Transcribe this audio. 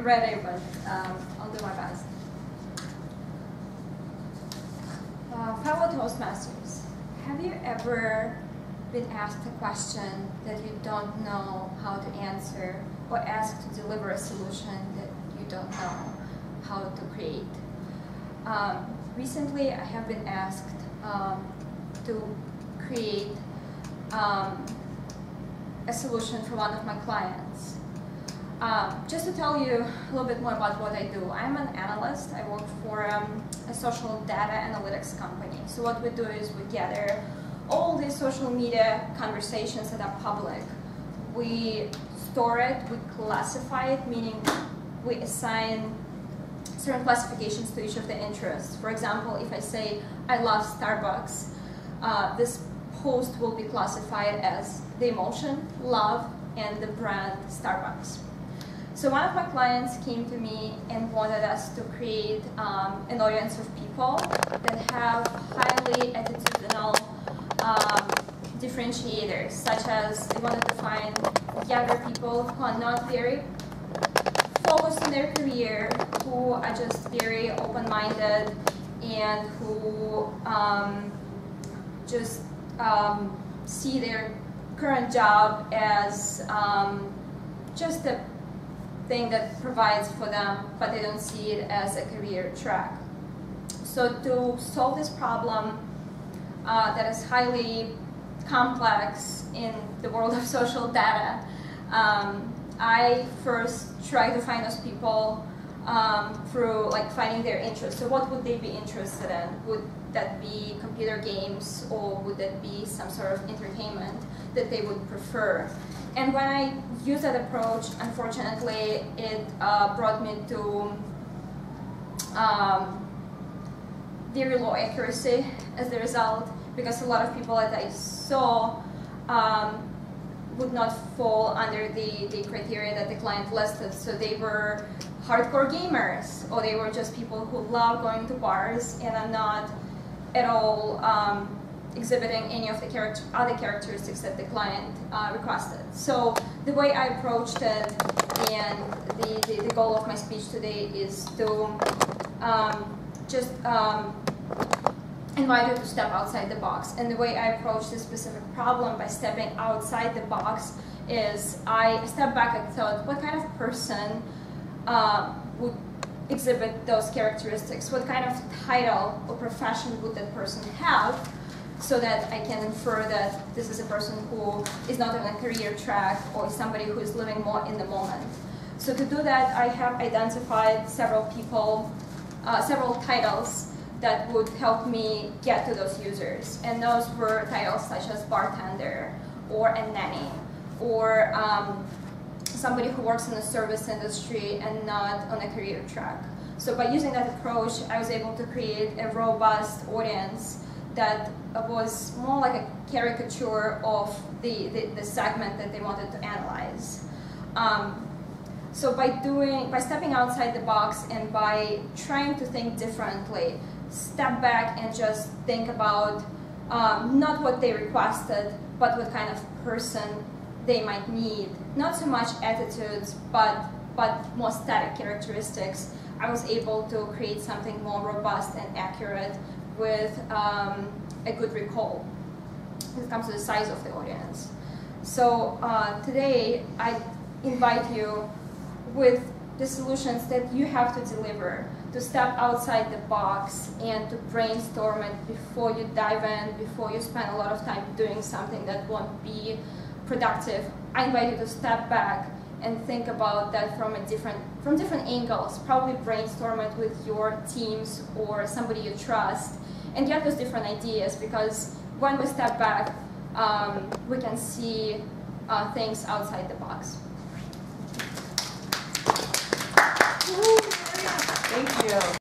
ready, but I'll do my best. Fellow Toastmasters, have you ever been asked a question that you don't know how to answer, or asked to deliver a solution that you don't know how to create? Recently, I have been asked to create a solution for one of my clients. Just to tell you a little bit more about what I do, I'm an analyst. I work for a social data analytics company. So what we do is we gather all these social media conversations that are public. We store it, we classify it, meaning we assign certain classifications to each of the interests. For example, if I say, I love Starbucks, this post will be classified as the emotion, love, and the brand Starbucks. So one of my clients came to me and wanted us to create an audience of people that have highly attitudinal differentiators, such as they wanted to find younger people who are not very focused on their career, who are just very open-minded, and who just see their current job as just a thing that provides for them, but they don't see it as a career track. So to solve this problem that is highly complex in the world of social data, I first try to find those people through finding their interests. So what would they be interested in? Would that be computer games, or would that be some sort of entertainment that they would prefer? And when I used that approach, unfortunately, it brought me to very low accuracy as the result, because a lot of people that I saw would not fall under the criteria that the client listed. So they were hardcore gamers, or they were just people who love going to bars and are not at all exhibiting any of the other characteristics that the client requested. So the way I approached it, and the goal of my speech today, is to just invite you to step outside the box. And the way I approach this specific problem by stepping outside the box is I stepped back and thought, what kind of person would exhibit those characteristics? What kind of title or profession would that person have, so that I can infer that this is a person who is not on a career track, or somebody who is living more in the moment. So to do that, I have identified several people, several titles that would help me get to those users. And those were titles such as bartender, or a nanny, or somebody who works in the service industry and not on a career track. So by using that approach, I was able to create a robust audience that was more like a caricature of the segment that they wanted to analyze. So by stepping outside the box and by trying to think differently, step back and just think about not what they requested, but what kind of person they might need. Not so much attitudes, but more static characteristics. I was able to create something more robust and accurate with a good recall when it comes to the size of the audience. So today I invite you with the solutions that you have to deliver, to step outside the box and to brainstorm it before you dive in, before you spend a lot of time doing something that won't be productive. I invite you to step back and think about that from different angles. Probably brainstorm it with your teams or somebody you trust, and get those different ideas, because when we step back, we can see things outside the box. Thank you.